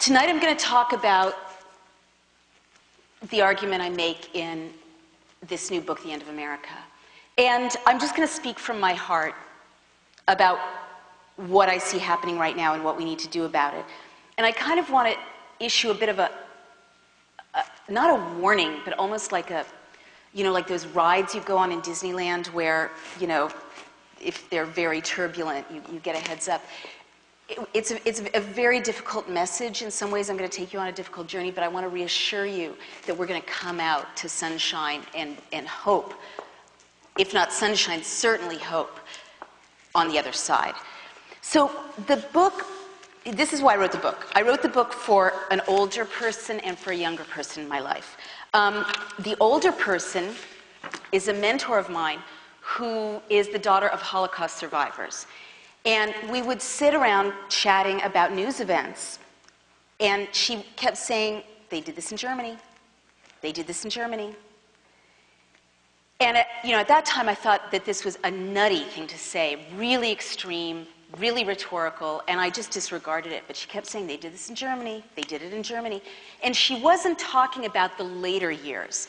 Tonight I'm going to talk about the argument I make in this new book, The End of America. And I'm just going to speak from my heart about what I see happening right now and what we need to do about it. And I kind of want to issue a bit of not a warning, but almost like like those rides you go on in Disneyland where, if they're very turbulent, you get a heads up. It's a very difficult message. In some ways, I'm going to take you on a difficult journey, but I want to reassure you that we're going to come out to sunshine and hope. If not sunshine, certainly hope on the other side. So the book, this is why I wrote the book. I wrote the book for an older person and for a younger person in my life. The older person is a mentor of mine who is the daughter of Holocaust survivors. And we would sit around chatting about news events. And she kept saying, they did this in Germany. They did this in Germany. And at that time, I thought that this was a nutty thing to say, really extreme, really rhetorical, and I just disregarded it. But she kept saying, they did this in Germany. They did it in Germany. And she wasn't talking about the later years,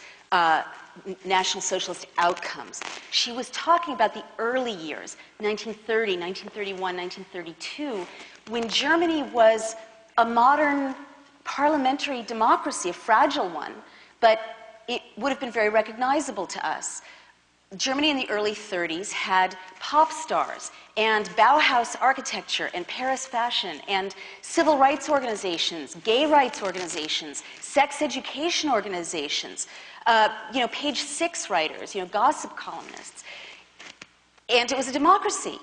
National Socialist outcomes. She was talking about the early years, 1930, 1931, 1932, when Germany was a modern parliamentary democracy, a fragile one, but it would have been very recognizable to us. Germany in the early 30s had pop stars and Bauhaus architecture and Paris fashion and civil rights organizations, gay rights organizations, sex education organizations, page 6 writers, gossip columnists. And it was a democracy.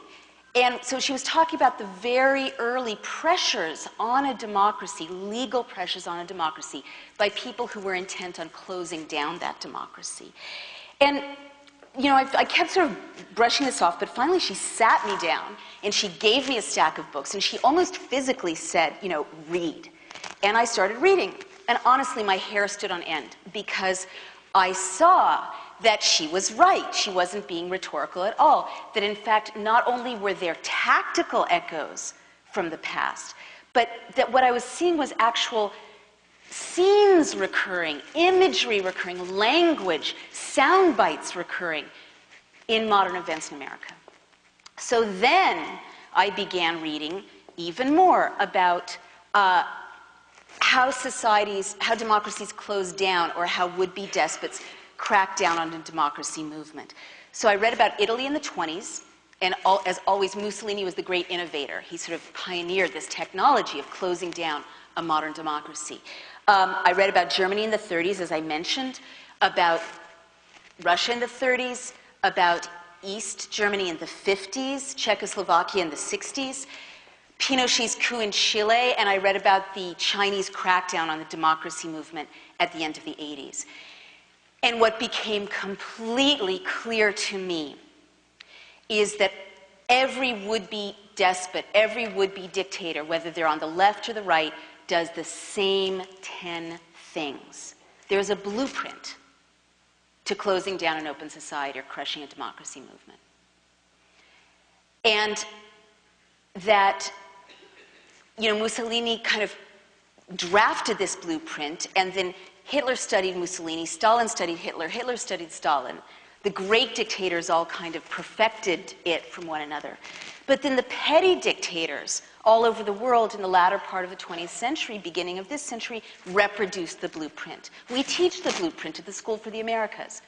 And so she was talking about the very early pressures on a democracy, legal pressures on a democracy, by people who were intent on closing down that democracy. And I kept sort of brushing this off, but finally she sat me down and she gave me a stack of books and she almost physically said, read. And I started reading. And honestly, my hair stood on end because I saw that she was right. She wasn't being rhetorical at all. That in fact, not only were there tactical echoes from the past, but that what I was seeing was actual scenes recurring, imagery recurring, language, sound bites recurring in modern events in America. So then I began reading even more about how democracies close down or how would-be despots crack down on the democracy movement. So I read about Italy in the 20s, and as always, Mussolini was the great innovator. He sort of pioneered this technology of closing down a modern democracy. I read about Germany in the 30s, as I mentioned, about Russia in the 30s, about East Germany in the 50s, Czechoslovakia in the 60s, Pinochet's coup in Chile, and I read about the Chinese crackdown on the democracy movement at the end of the 80s. And what became completely clear to me is that every would-be despot, every would-be dictator, whether they're on the left or the right, does the same 10 things. There's a blueprint to closing down an open society or crushing a democracy movement. And that, Mussolini kind of drafted this blueprint, and then Hitler studied Mussolini, Stalin studied Hitler, Hitler studied Stalin. The great dictators all kind of perfected it from one another. But then the petty dictators all over the world in the latter part of the 20th century, beginning of this century, reproduced the blueprint. We teach the blueprint at the School for the Americas.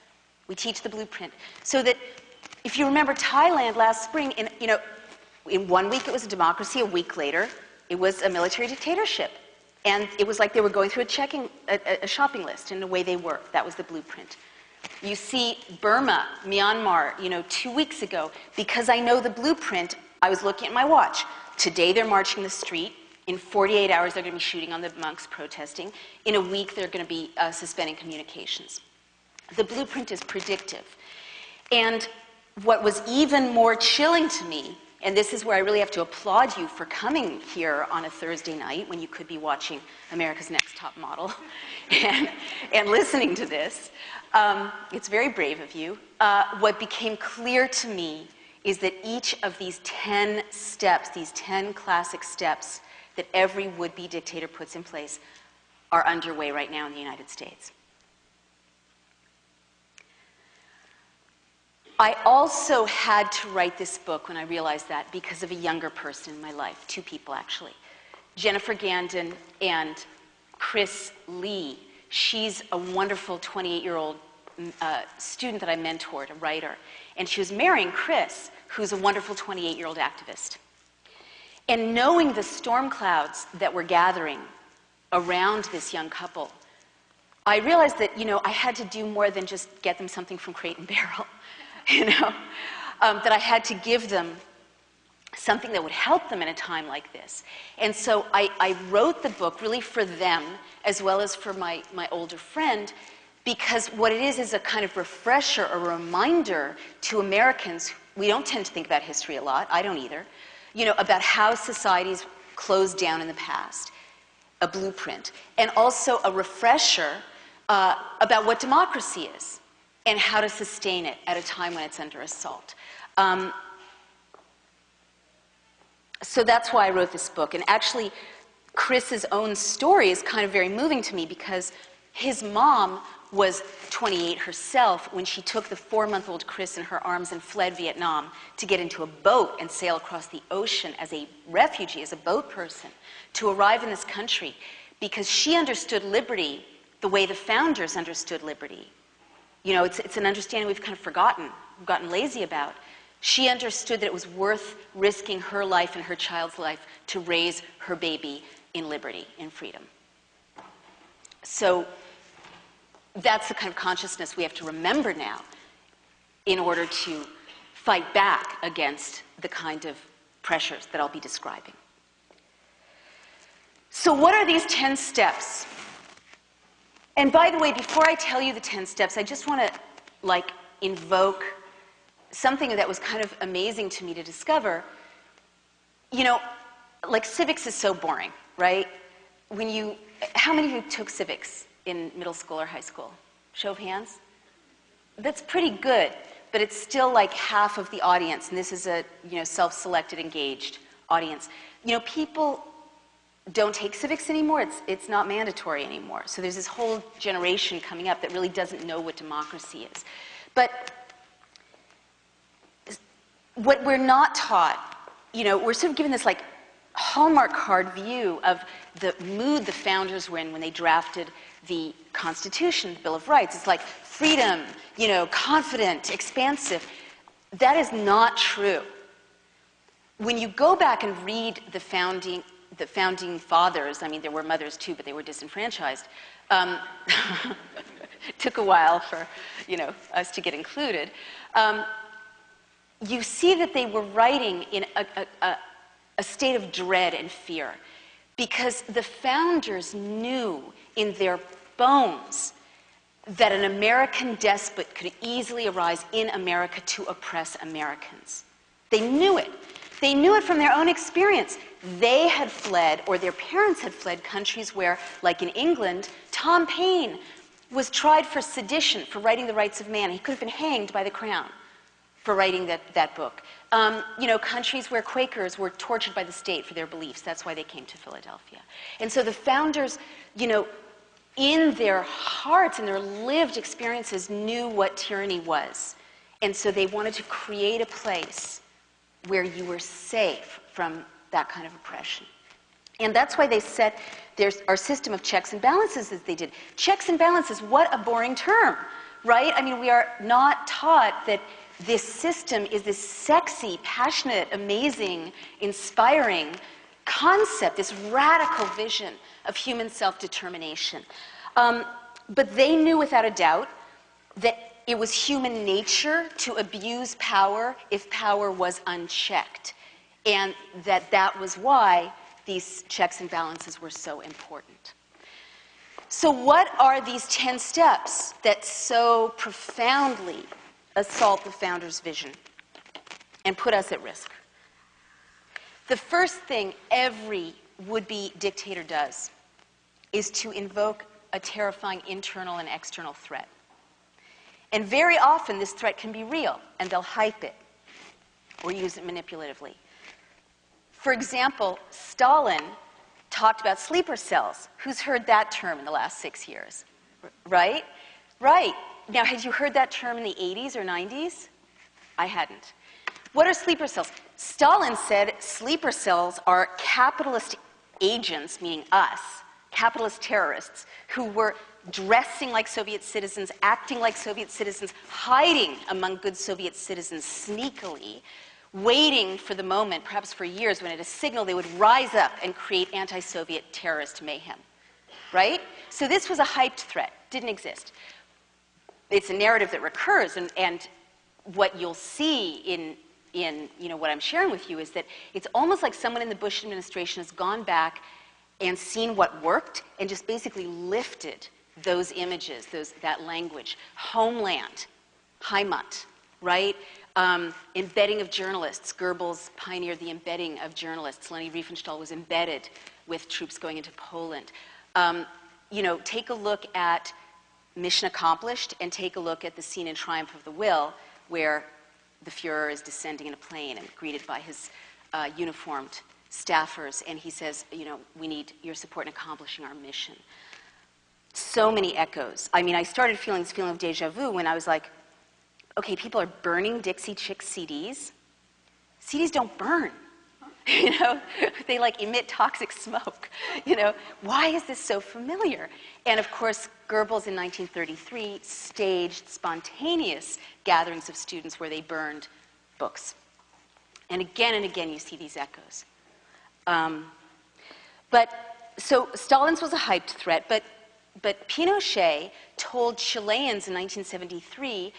We teach the blueprint. So that, if you remember Thailand last spring, in 1 week it was a democracy, a week later it was a military dictatorship. And it was like they were going through a shopping list in the way they worked. That was the blueprint. You see Burma, Myanmar, 2 weeks ago, because I know the blueprint, I was looking at my watch. Today they're marching the street. In 48 hours they're going to be shooting on the monks protesting. In a week they're going to be suspending communications. The blueprint is predictive. And what was even more chilling to me, and this is where I really have to applaud you for coming here on a Thursday night when you could be watching America's Next Top Model and listening to this. It's very brave of you. What became clear to me is that each of these 10 steps, these 10 classic steps that every would-be dictator puts in place are underway right now in the United States. I also had to write this book when I realized that because of a younger person in my life, two people actually. Jennifer Gandon and Chris Lee. She's a wonderful 28-year-old student that I mentored, a writer. And she was marrying Chris, who's a wonderful 28-year-old activist. And knowing the storm clouds that were gathering around this young couple, I realized that, I had to do more than just get them something from Crate and Barrel. That I had to give them something that would help them in a time like this. And so I wrote the book really for them as well as for my older friend, because what it is a kind of refresher, a reminder to Americans. We don't tend to think about history a lot, I don't either, about how societies closed down in the past, a blueprint, and also a refresher about what democracy is and how to sustain it at a time when it's under assault. So that's why I wrote this book. And actually, Chris's own story is kind of very moving to me because his mom was 28 herself when she took the 4-month-old Chris in her arms and fled Vietnam to get into a boat and sail across the ocean as a refugee, as a boat person, to arrive in this country because she understood liberty the way the founders understood liberty. It's an understanding we've kind of forgotten, we've gotten lazy about. She understood that it was worth risking her life and her child's life to raise her baby in liberty, in freedom. So that's the kind of consciousness we have to remember now in order to fight back against the kind of pressures that I'll be describing. So what are these 10 steps? And by the way, before I tell you the 10 steps, I just want to invoke something that was kind of amazing to me to discover. Civics is so boring, right? How many of you took civics in middle school or high school? Show of hands? That's pretty good, but it's still like half of the audience, and this is a self-selected, engaged audience. People don't take civics anymore. It's not mandatory anymore. So there's this whole generation coming up that really doesn't know what democracy is. But what we're not taught, we're sort of given this Hallmark card view of the mood the founders were in when they drafted the Constitution, the Bill of Rights. It's like freedom, confident, expansive. That is not true. When you go back and read the founding fathers, I mean, there were mothers too, but they were disenfranchised. Took a while for, us to get included. You see that they were writing in a state of dread and fear because the founders knew in their bones that an American despot could easily arise in America to oppress Americans. They knew it. They knew it from their own experience. They had fled, or their parents had fled, countries where, like in England, Tom Paine was tried for sedition, for writing The Rights of Man. He could have been hanged by the Crown for writing that book. Countries where Quakers were tortured by the state for their beliefs. That's why they came to Philadelphia. And so the founders, in their hearts and their lived experiences knew what tyranny was. And so they wanted to create a place where you were safe from that kind of oppression. And that's why they set our system of checks and balances as they did. Checks and balances, what a boring term, right? I mean, we are not taught that this system is this sexy, passionate, amazing, inspiring concept, this radical vision of human self-determination. But they knew without a doubt that it was human nature to abuse power if power was unchecked, and that was why these checks and balances were so important. So what are these 10 steps that so profoundly assault the founders' vision and put us at risk? The first thing every would-be dictator does is to invoke a terrifying internal and external threat. And very often this threat can be real, and they'll hype it or use it manipulatively. For example, Stalin talked about sleeper cells. Who's heard that term in the last 6 years? Right? Right. Now, had you heard that term in the 80s or 90s? I hadn't. What are sleeper cells? Stalin said sleeper cells are capitalist agents, meaning us, capitalist terrorists, who were dressing like Soviet citizens, acting like Soviet citizens, hiding among good Soviet citizens sneakily, waiting for the moment, perhaps for years, when at a signal they would rise up and create anti-Soviet terrorist mayhem. Right? So this was a hyped threat, didn't exist. It's a narrative that recurs, and what you'll see in what I'm sharing with you is that it's almost like someone in the Bush administration has gone back and seen what worked and just basically lifted those images, that language. Homeland, Heimat, right? Embedding of journalists. Goebbels pioneered the embedding of journalists. Leni Riefenstahl was embedded with troops going into Poland. Take a look at Mission Accomplished and take a look at the scene in Triumph of the Will where the Fuhrer is descending in a plane and greeted by his uniformed staffers, and he says, we need your support in accomplishing our mission. So many echoes. I mean, I started feeling this feeling of deja vu when I was like, okay, people are burning Dixie Chicks CDs. CDs don't burn. They like emit toxic smoke. Why is this so familiar? And of course, Goebbels in 1933 staged spontaneous gatherings of students where they burned books. And again, you see these echoes. So Stalin's was a hyped threat, but Pinochet told Chileans in 1973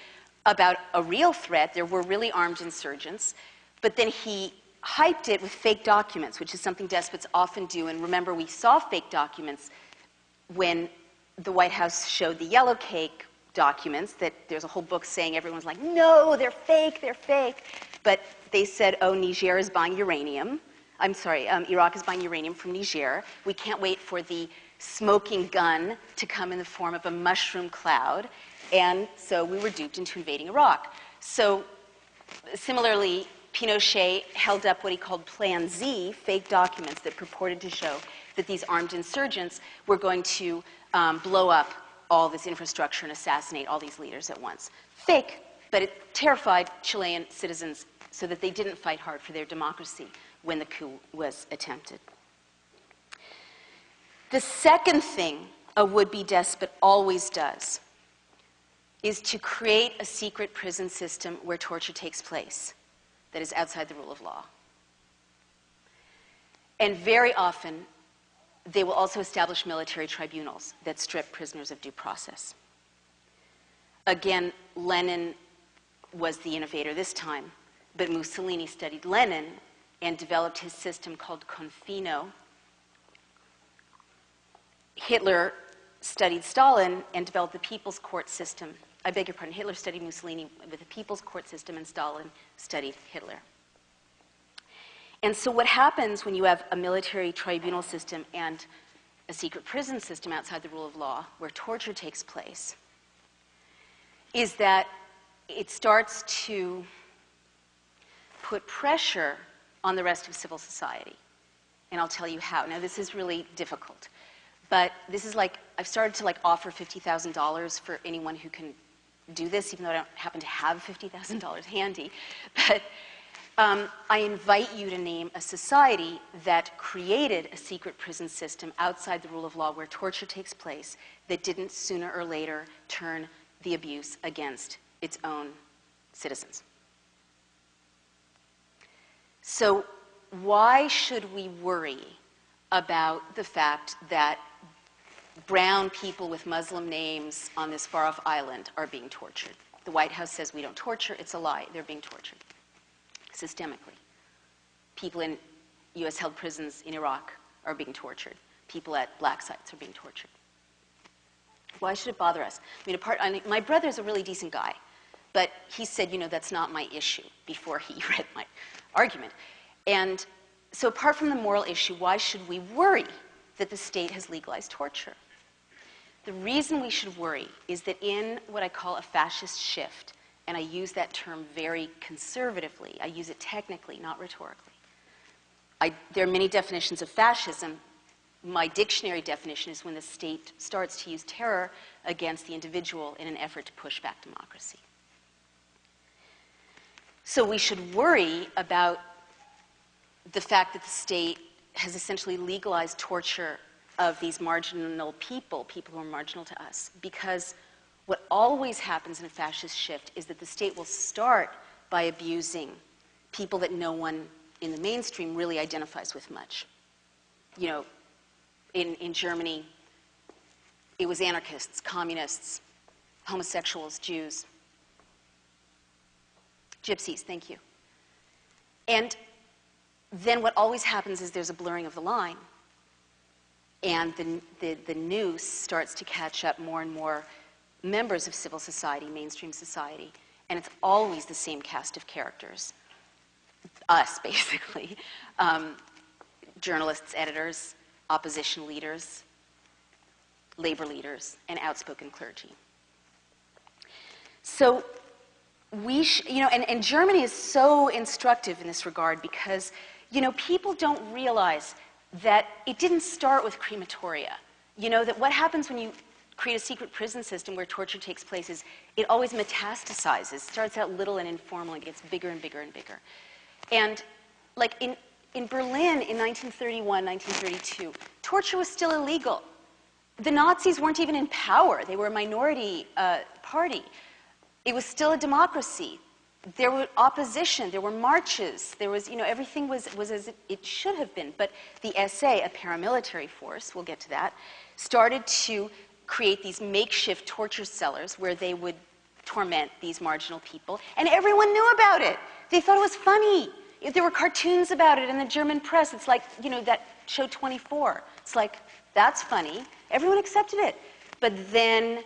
about a real threat. There were really armed insurgents, but then he hyped it with fake documents, which is something despots often do. And remember, we saw fake documents when the White House showed the yellow cake documents that there's a whole book saying everyone's like, no, they're fake, they're fake. But they said, oh, Niger is buying uranium. I'm sorry, Iraq is buying uranium from Niger. We can't wait for the smoking gun to come in the form of a mushroom cloud. And so we were duped into invading Iraq. So similarly, Pinochet held up what he called Plan Z, fake documents that purported to show that these armed insurgents were going to blow up all this infrastructure and assassinate all these leaders at once. Fake, but it terrified Chilean citizens so that they didn't fight hard for their democracy when the coup was attempted. The second thing a would-be despot always does is to create a secret prison system where torture takes place that is outside the rule of law. And very often, they will also establish military tribunals that strip prisoners of due process. Again, Lenin was the innovator this time, but Mussolini studied Lenin and developed his system called Confino. Hitler studied Stalin and developed the People's Court system. I beg your pardon, Hitler studied Mussolini with the People's Court system, and Stalin studied Hitler. And so what happens when you have a military tribunal system and a secret prison system outside the rule of law where torture takes place is that it starts to put pressure on the rest of civil society. And I'll tell you how. Now, this is really difficult. But this is like, I've started to offer $50,000 for anyone who can do this, even though I don't happen to have $50,000 handy. But I invite you to name a society that created a secret prison system outside the rule of law where torture takes place that didn't sooner or later turn the abuse against its own citizens. So why should we worry about the fact that brown people with Muslim names on this far-off island are being tortured? The White House says we don't torture. It's a lie. They're being tortured systemically. People in U.S.-held prisons in Iraq are being tortured. People at black sites are being tortured. Why should it bother us? I mean, my brother's a really decent guy, but he said, that's not my issue before he read my argument. And so apart from the moral issue, why should we worry that the state has legalized torture? The reason we should worry is that in what I call a fascist shift, and I use that term very conservatively, I use it technically, not rhetorically. There are many definitions of fascism, my dictionary definition is when the state starts to use terror against the individual in an effort to push back democracy. So we should worry about the fact that the state has essentially legalized torture of these marginal people, people who are marginal to us, because what always happens in a fascist shift is that the state will start by abusing people that no one in the mainstream really identifies with much. You know, in Germany, it was anarchists, communists, homosexuals, Jews, gypsies, thank you. And then what always happens is there's a blurring of the line, and the noose starts to catch up more and more members of civil society, mainstream society, and it's always the same cast of characters. Us, basically. Journalists, editors, opposition leaders, labor leaders, and outspoken clergy. So and Germany is so instructive in this regard because, people don't realize that it didn't start with crematoria. That what happens when you create a secret prison system where torture takes place is it always metastasizes. It starts out little and informal and gets bigger and bigger and bigger. And like in Berlin in 1931, 1932, torture was still illegal. The Nazis weren't even in power. They were a minority party. It was still a democracy. There were opposition. There were marches. There was, everything was as it should have been. But the SA, a paramilitary force, we'll get to that, started to create these makeshift torture cellars where they would torment these marginal people. And everyone knew about it. They thought it was funny. There were cartoons about it in the German press. It's like, that show 24. It's like, that's funny. Everyone accepted it. But then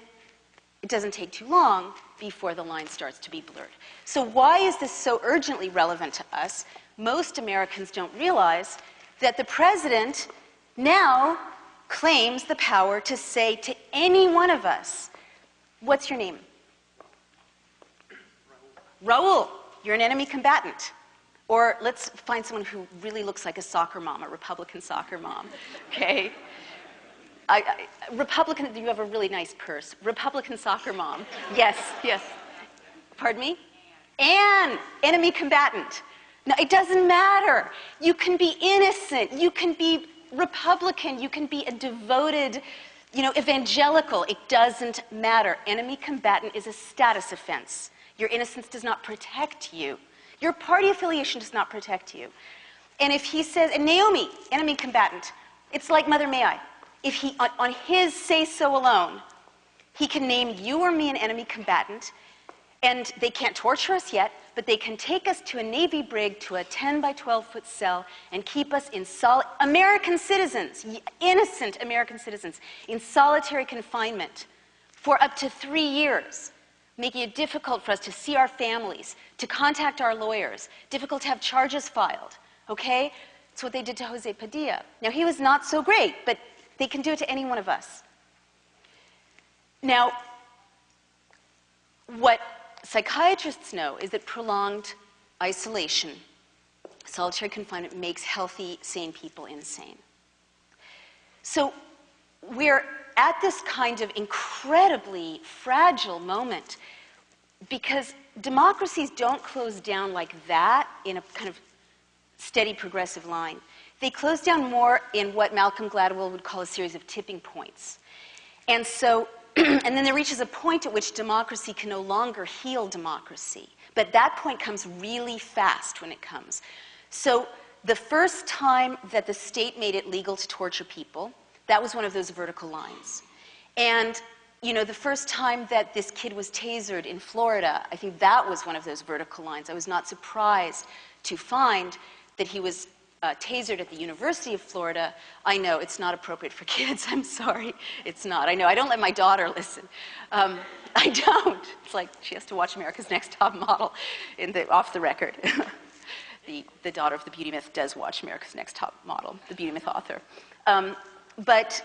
it doesn't take too long before the line starts to be blurred. So why is this so urgently relevant to us? Most Americans don't realize that the president now claims the power to say to any one of us, what's your name? Raul, you're an enemy combatant. Or let's find someone who really looks like a soccer mom, a Republican soccer mom, okay? Republican, you have a really nice purse. Republican soccer mom. Yes, yes. Pardon me? Anne, enemy combatant. No, it doesn't matter. You can be innocent. You can be Republican. You can be a devoted, evangelical. It doesn't matter. Enemy combatant is a status offense. Your innocence does not protect you. Your party affiliation does not protect you. And if he says, and Naomi, enemy combatant, it's like Mother May I. If he, on his say-so alone, he can name you or me an enemy combatant, and they can't torture us yet, but they can take us to a Navy brig, to a 10 by 12-foot cell, and keep us in American citizens, innocent American citizens, in solitary confinement for up to 3 years, making it difficult for us to see our families, to contact our lawyers, difficult to have charges filed, okay? That's what they did to Jose Padilla. Now, he was not so great, but they can do it to any one of us. Now, what psychiatrists know is that prolonged isolation, solitary confinement, makes healthy, sane people insane. So we're at this kind of incredibly fragile moment because democracies don't close down like that in a kind of steady progressive line. They close down more in what Malcolm Gladwell would call a series of tipping points. And so, and then there reaches a point at which democracy can no longer heal democracy. But that point comes really fast when it comes. So the first time that the state made it legal to torture people, that was one of those vertical lines. And, the first time that this kid was tasered in Florida, I think that was one of those vertical lines. I was not surprised to find that he was tasered at the University of Florida. I know, it's not appropriate for kids. I'm sorry. It's not. I know. I don't let my daughter listen. I don't. It's like she has to watch America's Next Top Model off the record. The daughter of the beauty myth does watch America's Next Top Model, the beauty myth author. But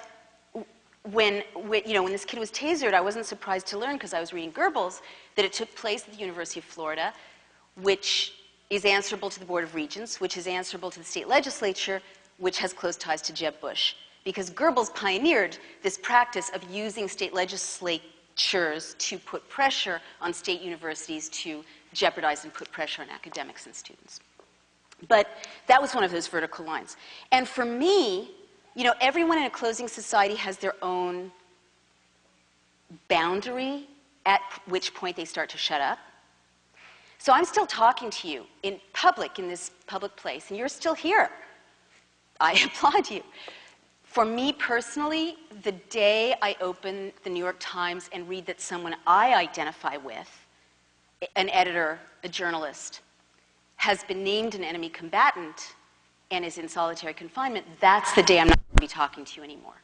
when this kid was tasered, I wasn't surprised to learn, because I was reading Goebbels, that it took place at the University of Florida, which is answerable to the Board of Regents, which is answerable to the state legislature, which has close ties to Jeb Bush. because Goebbels pioneered this practice of using state legislatures to put pressure on state universities to jeopardize and put pressure on academics and students. But that was one of those vertical lines. And for me, you know, everyone in a closing society has their own boundary at which point they start to shut up. So I'm still talking to you in public, in this public place, and you're still here. I applaud you. For me personally, the day I open the New York Times and read that someone I identify with, an editor, a journalist, has been named an enemy combatant and is in solitary confinement, that's the day I'm not going to be talking to you anymore.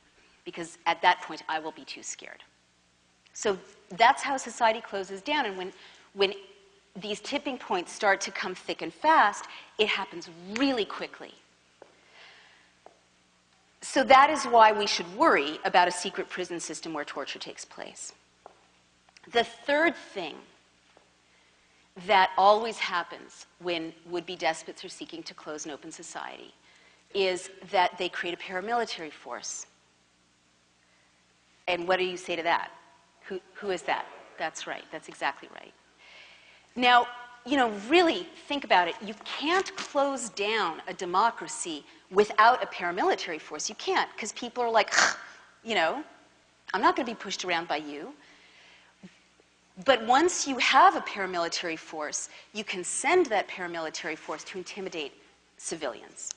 Because at that point, I will be too scared. So that's how society closes down. And when these tipping points start to come thick and fast, it happens really quickly. So that is why we should worry about a secret prison system where torture takes place. The third thing that always happens when would-be despots are seeking to close an open society is that they create a paramilitary force. And what do you say to that? Who is that? That's right. That's exactly right. Now, you know, really think about it. You can't close down a democracy without a paramilitary force. You can't, because people are like, you know, I'm not going to be pushed around by you. But once you have a paramilitary force, you can send that paramilitary force to intimidate civilians.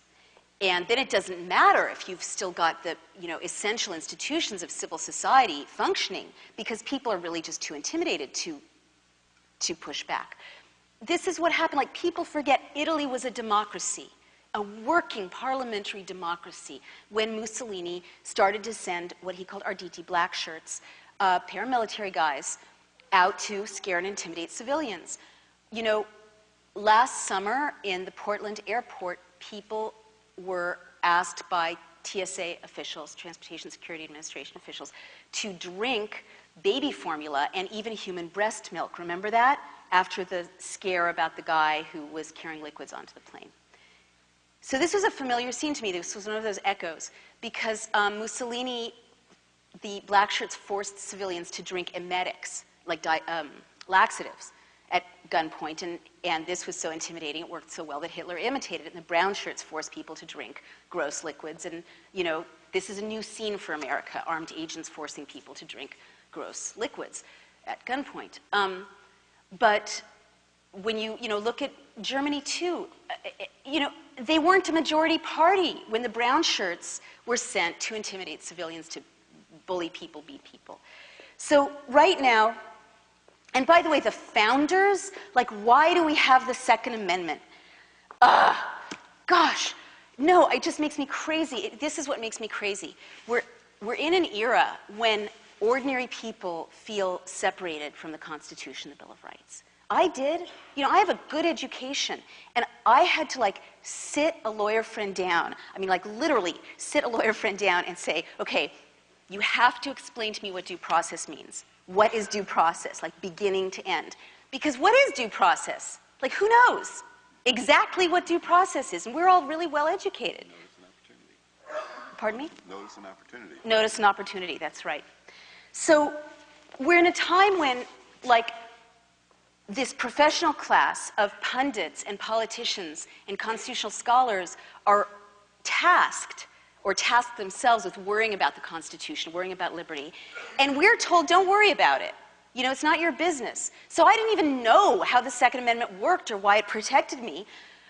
And then it doesn't matter if you've still got the, you know, essential institutions of civil society functioning, because people are really just too intimidated to push back. This is what happened. Like, people forget Italy was a democracy, a working parliamentary democracy, when Mussolini started to send what he called Arditi black shirts, paramilitary guys, out to scare and intimidate civilians. You know, last summer in the Portland airport, people were asked by TSA officials, Transportation Security Administration officials, to drink baby formula and even human breast milk. Remember that? After the scare about the guy who was carrying liquids onto the plane. So this was a familiar scene to me. This was one of those echoes, because Mussolini, the black shirts forced civilians to drink emetics, like laxatives, at gunpoint, and this was so intimidating, it worked so well that Hitler imitated it, and the brown shirts forced people to drink gross liquids. And, you know, this is a new scene for America, armed agents forcing people to drink gross liquids at gunpoint. But when you know, look at Germany too, you know, they weren't a majority party when the brown shirts were sent to intimidate civilians, to bully people, beat people. So right now, and by the way, the founders, like, why do we have the Second Amendment? Gosh, no, it just makes me crazy. This is what makes me crazy. We're in an era when ordinary people feel separated from the Constitution, the Bill of Rights. I did. You know, I have a good education, and I had to, like, sit a lawyer friend down. I mean, like, literally sit a lawyer friend down and say, okay, you have to explain to me what due process means. What is due process, like, beginning to end? Because what is due process? Like, who knows exactly what due process is? And we're all really well educated. Notice and opportunity. Pardon me? Notice and opportunity. Notice and opportunity, that's right. So we're in a time when, like, this professional class of pundits and politicians and constitutional scholars are tasked, or task themselves with worrying about the Constitution, worrying about liberty. And we're told, don't worry about it. You know, it's not your business. So I didn't even know how the Second Amendment worked or why it protected me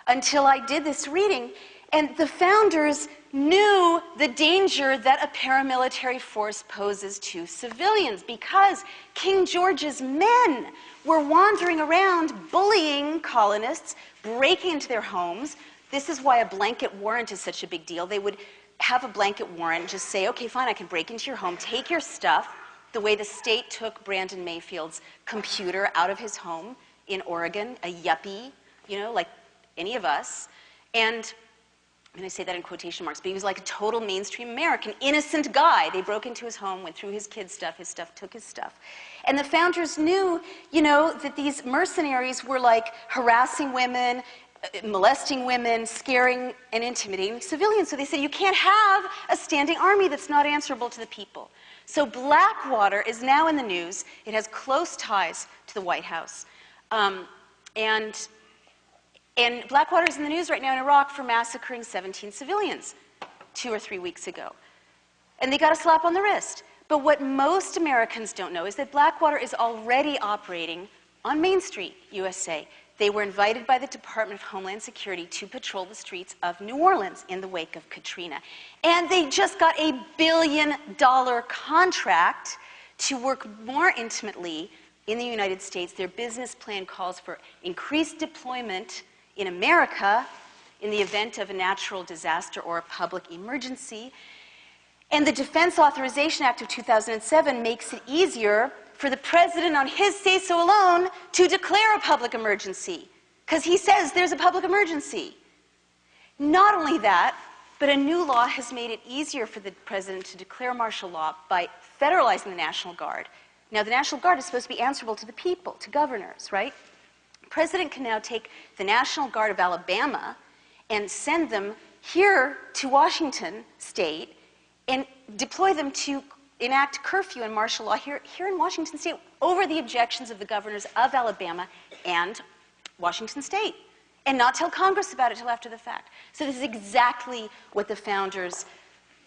until I did this reading. And the founders knew the danger that a paramilitary force poses to civilians, because King George's men were wandering around bullying colonists, breaking into their homes. This is why a blanket warrant is such a big deal. They would have a blanket warrant, just say, okay, fine, I can break into your home, take your stuff, the way the state took Brandon Mayfield's computer out of his home in Oregon, a yuppie, you know, like any of us. And I say that in quotation marks, but he was like a total mainstream American, innocent guy. They broke into his home, went through his kid's stuff, took his stuff. And the founders knew, you know, that these mercenaries were, like, harassing women, molesting women, scaring and intimidating civilians. So they said, you can't have a standing army that's not answerable to the people. So Blackwater is now in the news. It has close ties to the White House. And Blackwater is in the news right now in Iraq for massacring 17 civilians 2 or 3 weeks ago. And they got a slap on the wrist. But what most Americans don't know is that Blackwater is already operating on Main Street, USA. They were invited by the Department of Homeland Security to patrol the streets of New Orleans in the wake of Katrina. And they just got a $1 billion contract to work more intimately in the United States. Their business plan calls for increased deployment in America in the event of a natural disaster or a public emergency. And the Defense Authorization Act of 2007 makes it easier for the president on his say-so alone to declare a public emergency, because he says there's a public emergency. Not only that, but a new law has made it easier for the president to declare martial law by federalizing the National Guard. Now, the National Guard is supposed to be answerable to the people, to governors, right? The president can now take the National Guard of Alabama and send them here to Washington State and deploy them to enact curfew and martial law here in Washington State over the objections of the governors of Alabama and Washington State, and not tell Congress about it till after the fact. So this is exactly what the founders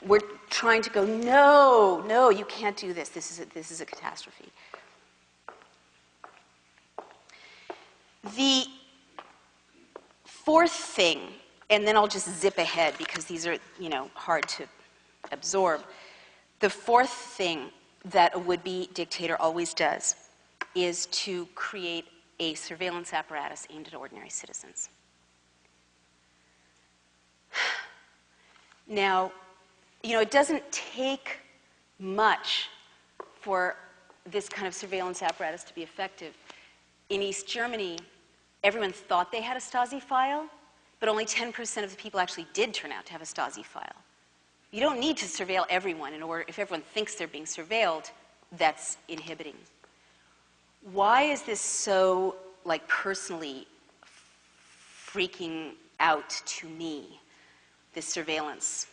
were trying to go, no, no, you can't do this. This is a catastrophe. The fourth thing, and then I'll just zip ahead because these are, hard to absorb. The fourth thing that a would-be dictator always does is to create a surveillance apparatus aimed at ordinary citizens. Now, it doesn't take much for this kind of surveillance apparatus to be effective. In East Germany, everyone thought they had a Stasi file, but only 10% of the people actually did turn out to have a Stasi file. You don't need to surveil everyone in order, if everyone thinks they're being surveilled, that's inhibiting. Why is this so, personally freaking out to me, this surveillance?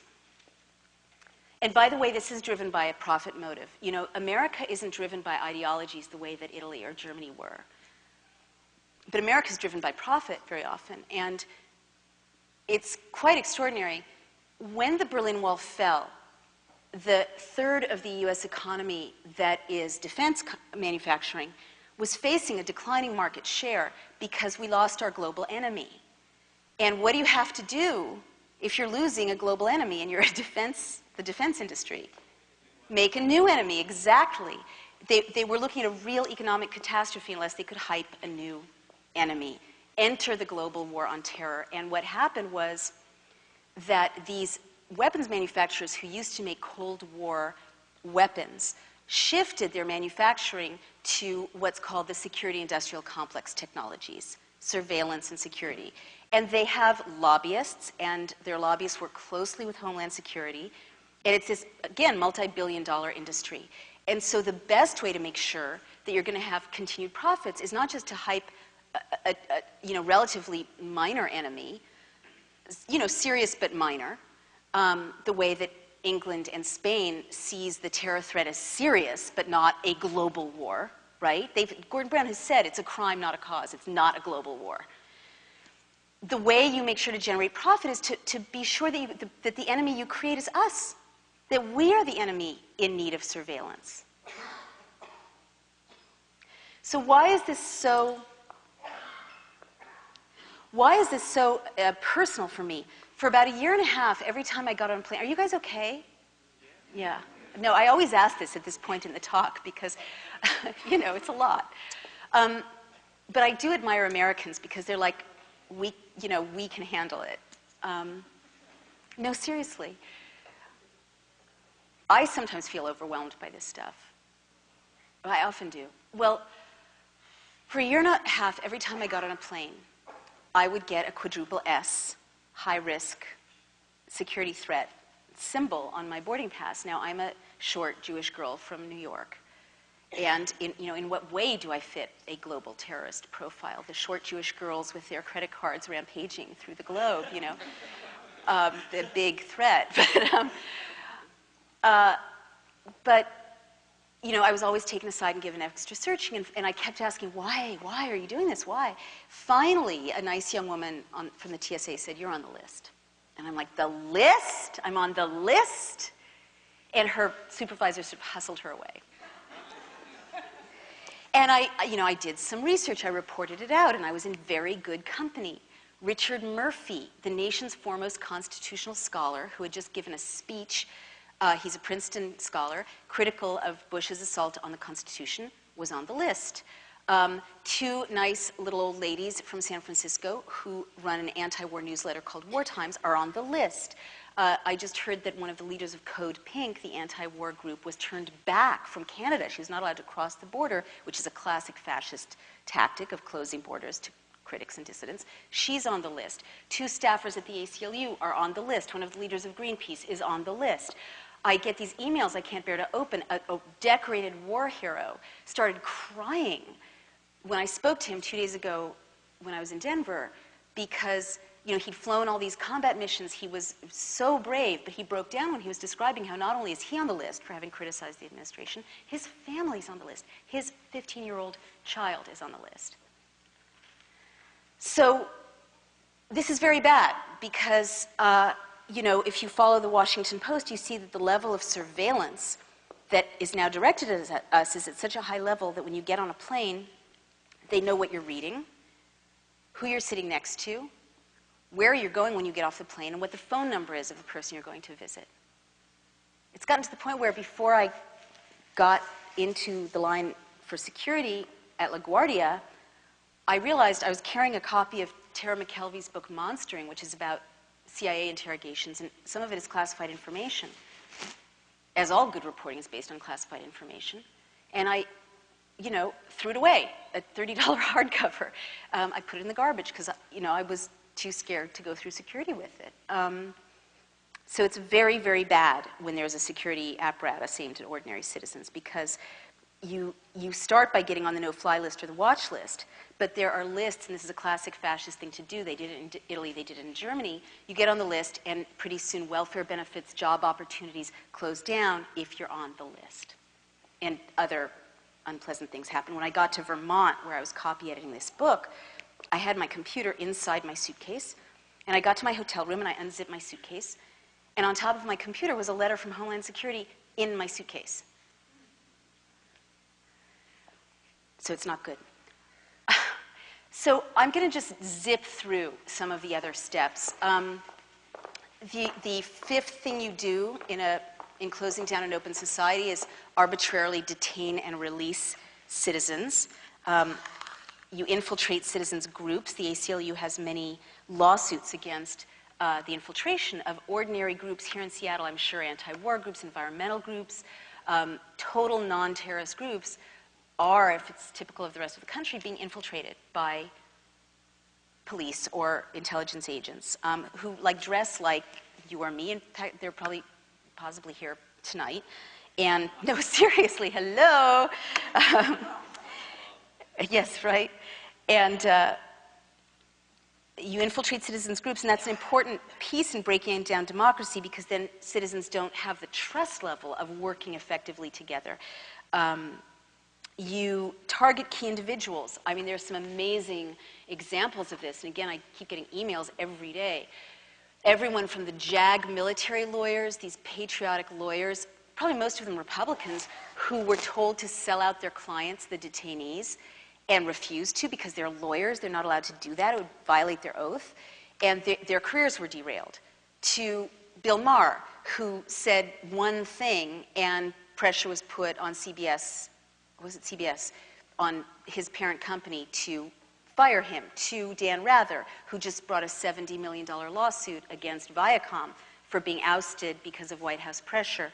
And by the way, this is driven by a profit motive. America isn't driven by ideologies the way that Italy or Germany were. But America is driven by profit very often. And it's quite extraordinary. When the Berlin Wall fell, the third of the US economy that is defense manufacturing was facing a declining market share because we lost our global enemy. And what do you have to do if you're losing a global enemy and you're the defense industry? Make a new enemy, exactly. They were looking at a real economic catastrophe unless they could hype a new enemy, enter the global war on terror. And what happened was that these weapons manufacturers who used to make Cold War weapons shifted their manufacturing to what's called the security industrial complex technologies, surveillance and security. And they have lobbyists, and their lobbyists work closely with Homeland Security. And it's this, again, multi-billion-dollar industry. And so the best way to make sure that you're going to have continued profits is not just to hype a relatively minor enemy, serious but minor, the way that England and Spain sees the terror threat as serious but not a global war, right? Gordon Brown has said it's a crime, not a cause. It's not a global war. The way you make sure to generate profit is to be sure that the enemy you create is us, that we are the enemy in need of surveillance. So why is this so personal for me? For about 1.5 years, every time I got on a plane, are you guys okay? Yeah. No, I always ask this at this point in the talk because, it's a lot. But I do admire Americans because they're like, we can handle it. No, seriously. I sometimes feel overwhelmed by this stuff. I often do. Well, for 1.5 years, every time I got on a plane, I would get a quadruple S, high-risk security threat symbol on my boarding pass. Now, I'm a short Jewish girl from New York. And in what way do I fit a global terrorist profile? The short Jewish girls with their credit cards rampaging through the globe, the big threat. But I was always taken aside and given extra searching, and I kept asking, why are you doing this? Why? Finally, a nice young woman from the TSA said, you're on the list. And I'm like, the list? I'm on the list? And her supervisor sort of hustled her away. And I did some research. I reported it out, and I was in very good company. Richard Murphy, the nation's foremost constitutional scholar, who had just given a speech, he's a Princeton scholar, critical of Bush's assault on the Constitution, was on the list. Two nice little old ladies from San Francisco who run an anti-war newsletter called War Times are on the list. I just heard that one of the leaders of Code Pink, the anti-war group, was turned back from Canada. She was not allowed to cross the border, which is a classic fascist tactic of closing borders to critics and dissidents. She's on the list. Two staffers at the ACLU are on the list. One of the leaders of Greenpeace is on the list. I get these emails I can't bear to open. A decorated war hero started crying when I spoke to him 2 days ago when I was in Denver, because he'd flown all these combat missions. He was so brave, but he broke down when he was describing how not only is he on the list for having criticized the administration, his family's on the list. His 15-year-old child is on the list. So this is very bad because, if you follow the Washington Post, you see that the level of surveillance that is now directed at us is at such a high level that when you get on a plane, they know what you're reading, who you're sitting next to, where you're going when you get off the plane, and what the phone number is of the person you're going to visit. It's gotten to the point where before I got into the line for security at LaGuardia, I realized I was carrying a copy of Tara McKelvey's book Monstering, which is about CIA interrogations, and some of it is classified information. As all good reporting is based on classified information. And I threw it away, a $30 hardcover. I put it in the garbage because, I was too scared to go through security with it. So it's very, very bad when there's a security apparatus aimed at ordinary citizens, because you start by getting on the no-fly list or the watch list, but there are lists, and this is a classic fascist thing to do. They did it in Italy, they did it in Germany. You get on the list, and pretty soon welfare benefits, job opportunities close down if you're on the list. And other unpleasant things happen. When I got to Vermont, where I was copy editing this book, I had my computer inside my suitcase, and I got to my hotel room, and I unzipped my suitcase, and on top of my computer was a letter from Homeland Security in my suitcase. So it's not good. So I'm going to just zip through some of the other steps. The fifth thing you do in closing down an open society is arbitrarily detain and release citizens. You infiltrate citizens' groups. The ACLU has many lawsuits against the infiltration of ordinary groups here in Seattle. I'm sure anti-war groups, environmental groups, total non-terrorist groups are, if it's typical of the rest of the country, being infiltrated by police or intelligence agents who dress like you or me. In fact, they're possibly here tonight. And no, seriously, hello. Yes, right? And you infiltrate citizens' groups, and that's an important piece in breaking down democracy, because then citizens don't have the trust level of working effectively together. You target key individuals. I mean, there's some amazing examples of this, and again, I keep getting emails every day. Everyone from the JAG military lawyers, these patriotic lawyers, probably most of them Republicans, who were told to sell out their clients, the detainees, and refused to because they're lawyers. They're not allowed to do that. It would violate their oath. And their careers were derailed. To Bill Maher, who said one thing, and pressure was put on CBS, on his parent company to fire him. To Dan Rather, who just brought a $70 million lawsuit against Viacom for being ousted because of White House pressure.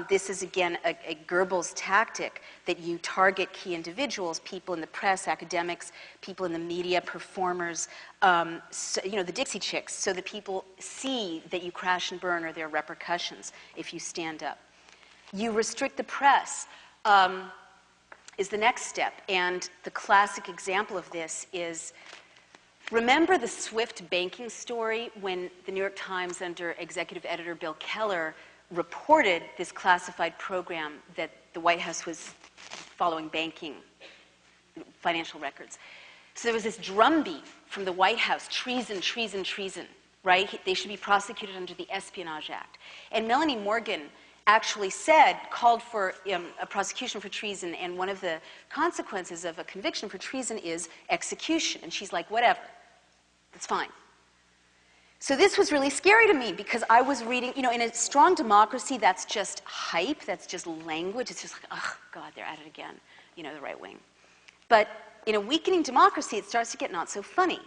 This is, again, a Goebbels tactic that you target key individuals, people in the press, academics, people in the media, performers, the Dixie Chicks, so that people see that you crash and burn or there are repercussions if you stand up. You restrict the press. is the next step. And the classic example of this is, remember the Swift banking story when the New York Times under executive editor Bill Keller reported this classified program that the White House was following banking, financial records. So there was this drumbeat from the White House, treason, treason, treason, right? They should be prosecuted under the Espionage Act. And Melanie Morgan actually called for a prosecution for treason, and one of the consequences of a conviction for treason is execution. And she's like, whatever, that's fine. So this was really scary to me because I was reading, in a strong democracy, that's just hype, that's just language. It's just like, oh, God, they're at it again, the right wing. But in a weakening democracy, it starts to get not so funny.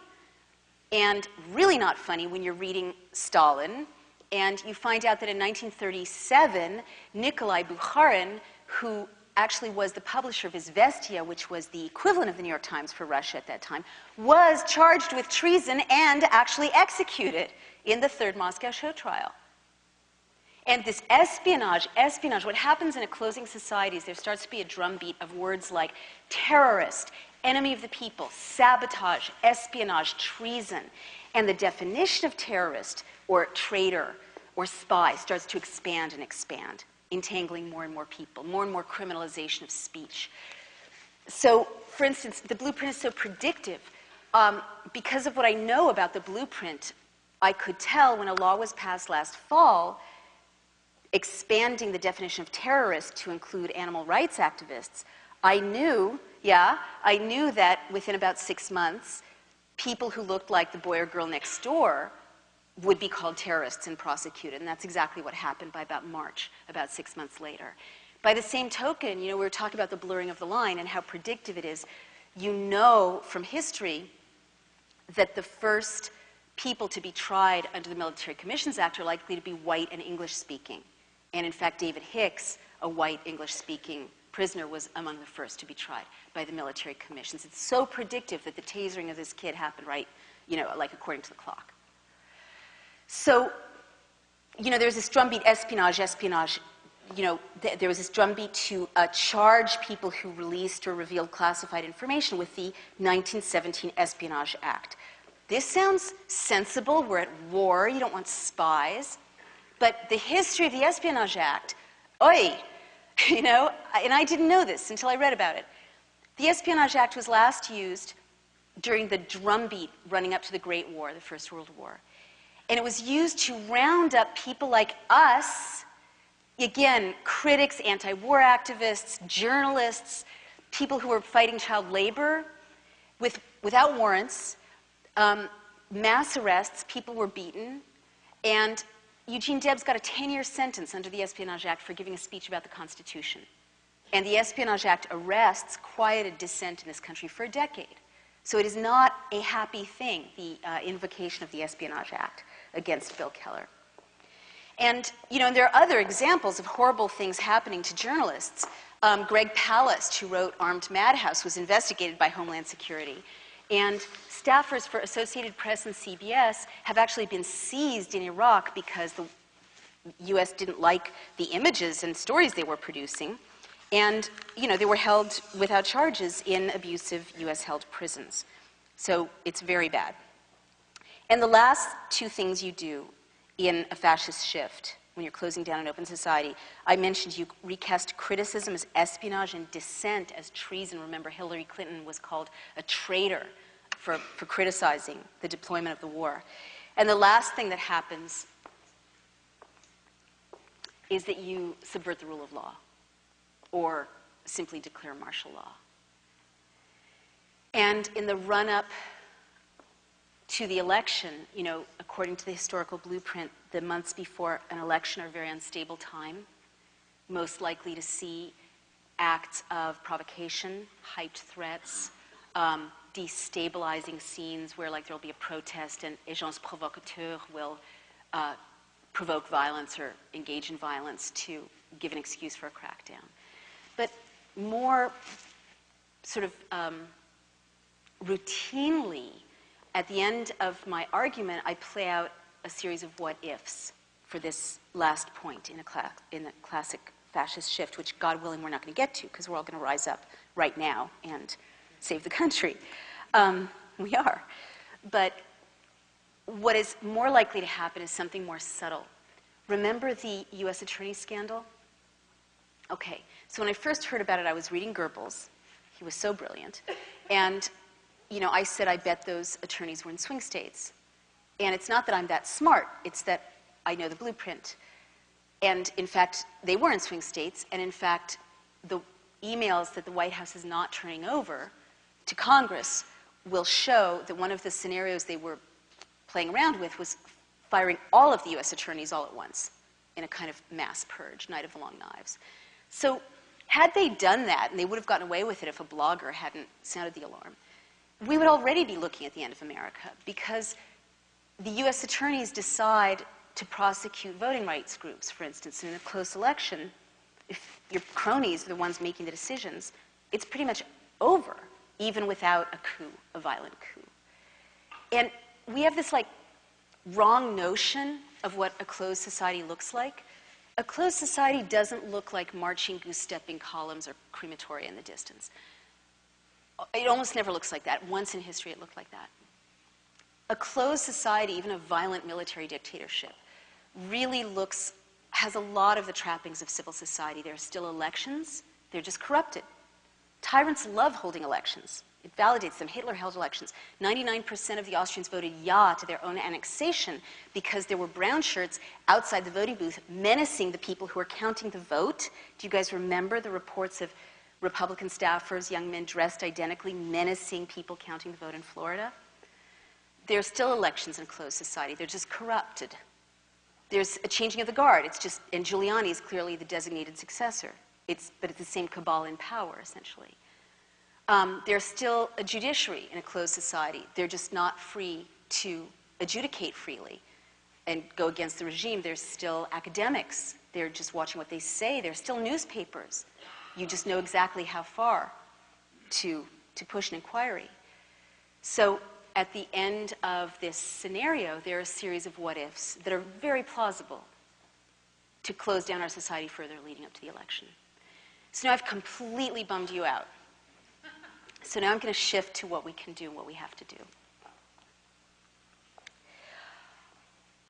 And really not funny when you're reading Stalin, and you find out that in 1937, Nikolai Bukharin, who actually was the publisher of Izvestia, which was the equivalent of the New York Times for Russia at that time, was charged with treason and actually executed in the Third Moscow Show trial. And this espionage, what happens in a closing society is there starts to be a drumbeat of words like terrorist, enemy of the people, sabotage, espionage, treason. And the definition of terrorist or traitor or spy starts to expand and expand, entangling more and more people, more and more criminalization of speech. So, for instance, the blueprint is so predictive. Because of what I know about the blueprint, I could tell when a law was passed last fall expanding the definition of terrorist to include animal rights activists, I knew that within about 6 months, people who looked like the boy or girl next door would be called terrorists and prosecuted. And that's exactly what happened by about March, about 6 months later. By the same token, we were talking about the blurring of the line and how predictive it is. You know from history that the first people to be tried under the Military Commissions Act are likely to be white and English-speaking. And in fact, David Hicks, a white English-speaking prisoner, was among the first to be tried by the military commissions. It's so predictive that the tasering of this kid happened right, like according to the clock. So, there's this drumbeat, espionage, there was this drumbeat to charge people who released or revealed classified information with the 1917 Espionage Act. This sounds sensible. We're at war. You don't want spies. But the history of the Espionage Act, and I didn't know this until I read about it. The Espionage Act was last used during the drumbeat running up to the Great War, the First World War. And it was used to round up people like us, again, critics, anti-war activists, journalists, people who were fighting child labor without warrants, mass arrests, people were beaten, and Eugene Debs got a 10-year sentence under the Espionage Act for giving a speech about the Constitution. And the Espionage Act arrests quieted dissent in this country for a decade. So it is not a happy thing, the invocation of the Espionage Act against Bill Keller. And, and there are other examples of horrible things happening to journalists. Greg Palast, who wrote Armed Madhouse, was investigated by Homeland Security. And staffers for Associated Press and CBS have actually been seized in Iraq because the U.S. didn't like the images and stories they were producing. And, they were held without charges in abusive U.S.-held prisons. So it's very bad. And the last two things you do in a fascist shift when you're closing down an open society, I mentioned you recast criticism as espionage and dissent as treason. Remember, Hillary Clinton was called a traitor for criticizing the deployment of the war. And the last thing that happens is that you subvert the rule of law or simply declare martial law. And in the run-up to the election, according to the historical blueprint, the months before an election are a very unstable time, most likely to see acts of provocation, hyped threats, destabilizing scenes where there'll be a protest and agents provocateurs will provoke violence or engage in violence to give an excuse for a crackdown. But more sort of routinely, at the end of my argument, I play out a series of what-ifs for this last point in the classic fascist shift, which, God willing, we're not going to get to because we're all going to rise up right now and save the country. We are. But what is more likely to happen is something more subtle. Remember the U.S. attorney scandal? Okay, so when I first heard about it, I was reading Goebbels. He was so brilliant. And, you know, I said I bet those attorneys were in swing states. And it's not that I'm that smart, it's that I know the blueprint. And in fact, they were in swing states, and in fact, the emails that the White House is not turning over to Congress will show that one of the scenarios they were playing around with was firing all of the U.S. attorneys all at once in a kind of mass purge, Night of the Long Knives. So had they done that, and they would have gotten away with it if a blogger hadn't sounded the alarm, we would already be looking at the end of America, because the U.S. attorneys decide to prosecute voting rights groups, for instance. In a close election, if your cronies are the ones making the decisions, it's pretty much over, even without a coup, a violent coup. And we have this, like, wrong notion of what a closed society looks like. A closed society doesn't look like marching, goose-stepping columns or crematoria in the distance. It almost never looks like that. Once in history, it looked like that. A closed society, even a violent military dictatorship, really has a lot of the trappings of civil society. There are still elections. They're just corrupted. Tyrants love holding elections. It validates them. Hitler held elections. 99% of the Austrians voted ja to their own annexation because there were brown shirts outside the voting booth menacing the people who were counting the vote. Do you guys remember the reports of Republican staffers, young men dressed identically, menacing people counting the vote in Florida? There are still elections in a closed society. They're just corrupted. There's a changing of the guard. And Giuliani is clearly the designated successor. But it's the same cabal in power, essentially. There's still a judiciary in a closed society. They're just not free to adjudicate freely and go against the regime. There's still academics. They're just watching what they say. There's still newspapers. You just know exactly how far to push an inquiry. So at the end of this scenario, there are a series of what-ifs that are very plausible to close down our society further leading up to the election. So now I've completely bummed you out. So now I'm going to shift to what we can do, what we have to do.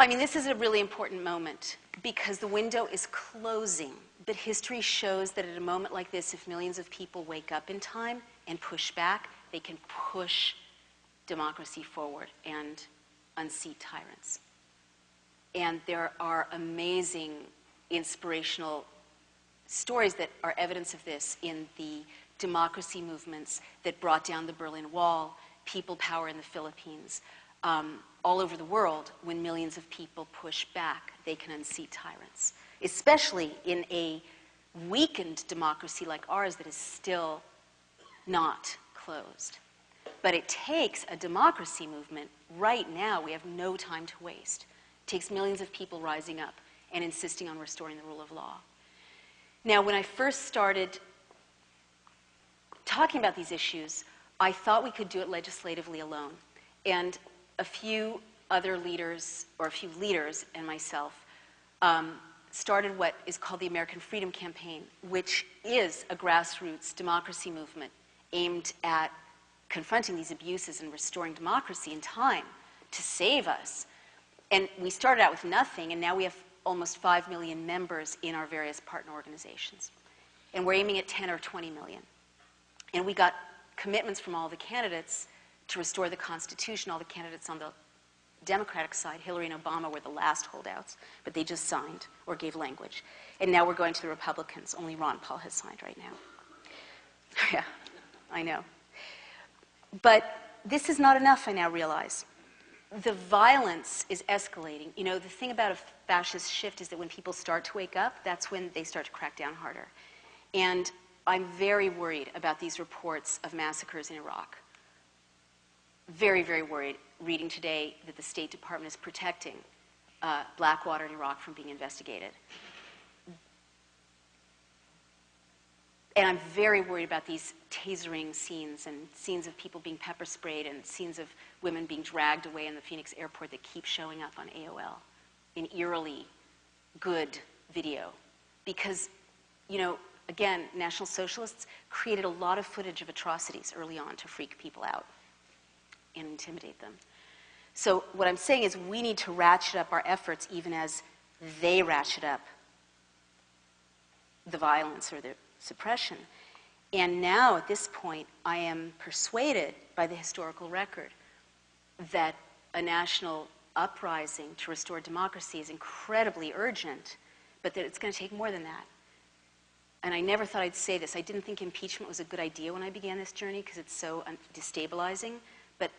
I mean, this is a really important moment because the window is closing. But history shows that at a moment like this, if millions of people wake up in time and push back, they can push democracy forward and unseat tyrants. And there are amazing, inspirational stories that are evidence of this in the democracy movements that brought down the Berlin Wall, people power in the Philippines. All over the world, when millions of people push back, they can unseat tyrants, especially in a weakened democracy like ours that is still not closed. But it takes a democracy movement right now. We have no time to waste. It takes millions of people rising up and insisting on restoring the rule of law. Now, when I first started talking about these issues, I thought we could do it legislatively alone. And a few other leaders, or a few leaders and myself, started what is called the American Freedom Campaign, which is a grassroots democracy movement aimed at confronting these abuses and restoring democracy in time to save us. And we started out with nothing, and now we have almost 5 million members in our various partner organizations. And we're aiming at 10 or 20 million. And we got commitments from all the candidates to restore the Constitution. All the candidates on the Democratic side, Hillary and Obama, were the last holdouts, but they just signed or gave language. And now we're going to the Republicans. Only Ron Paul has signed right now. Yeah, I know. But this is not enough, I now realize. The violence is escalating. You know, the thing about a fascist shift is that when people start to wake up, that's when they start to crack down harder. And I'm very worried about these reports of massacres in Iraq. Very, very worried, reading today that the State Department is protecting Blackwater in Iraq from being investigated. And I'm very worried about these tasering scenes and scenes of people being pepper sprayed and scenes of women being dragged away in the Phoenix airport that keep showing up on AOL in eerily good video. Because again, National Socialists created a lot of footage of atrocities early on to freak people out and intimidate them. So what I'm saying is we need to ratchet up our efforts even as they ratchet up the violence or the suppression. And now, at this point, I am persuaded by the historical record that a national uprising to restore democracy is incredibly urgent, but that it's going to take more than that. And I never thought I'd say this. I didn't think impeachment was a good idea when I began this journey because it's so destabilizing. But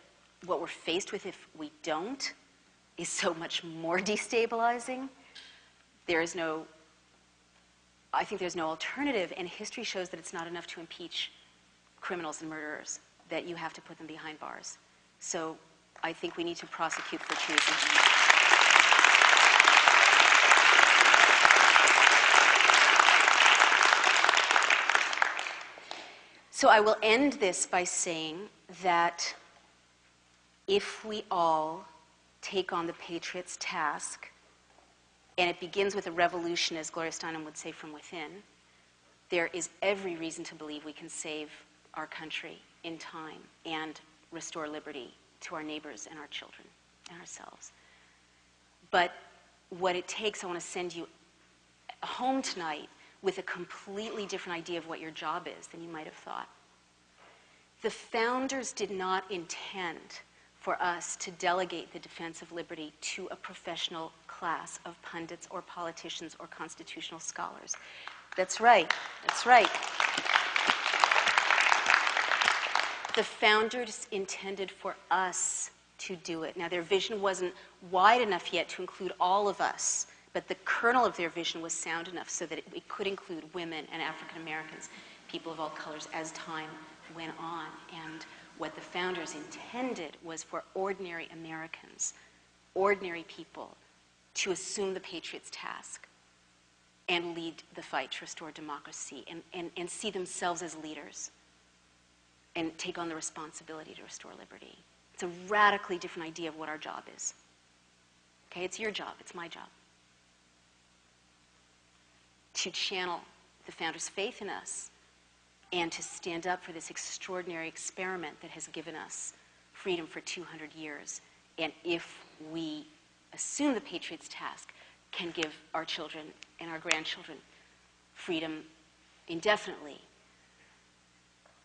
what we're faced with if we don't is so much more destabilizing. I think there's no alternative, and history shows that it's not enough to impeach criminals and murderers, that you have to put them behind bars. So I think we need to prosecute for treason. So I will end this by saying that if we all take on the Patriots' task, and it begins with a revolution, as Gloria Steinem would say, from within, there is every reason to believe we can save our country in time and restore liberty to our neighbors and our children and ourselves. But what it takes, I want to send you home tonight with a completely different idea of what your job is than you might have thought. The founders did not intend for us to delegate the defense of liberty to a professional class of pundits or politicians or constitutional scholars. That's right. That's right. The founders intended for us to do it. Now, their vision wasn't wide enough yet to include all of us, but the kernel of their vision was sound enough so that it could include women and African Americans, people of all colors, as time went on. And what the founders intended was for ordinary Americans, ordinary people, to assume the Patriots' task and lead the fight to restore democracy and see themselves as leaders and take on the responsibility to restore liberty. It's a radically different idea of what our job is. Okay, it's your job, it's my job. To channel the founders' faith in us and to stand up for this extraordinary experiment that has given us freedom for 200 years. And if we assume the Patriots' task, can give our children and our grandchildren freedom indefinitely.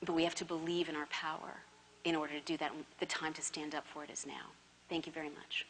But we have to believe in our power in order to do that. The time to stand up for it is now. Thank you very much.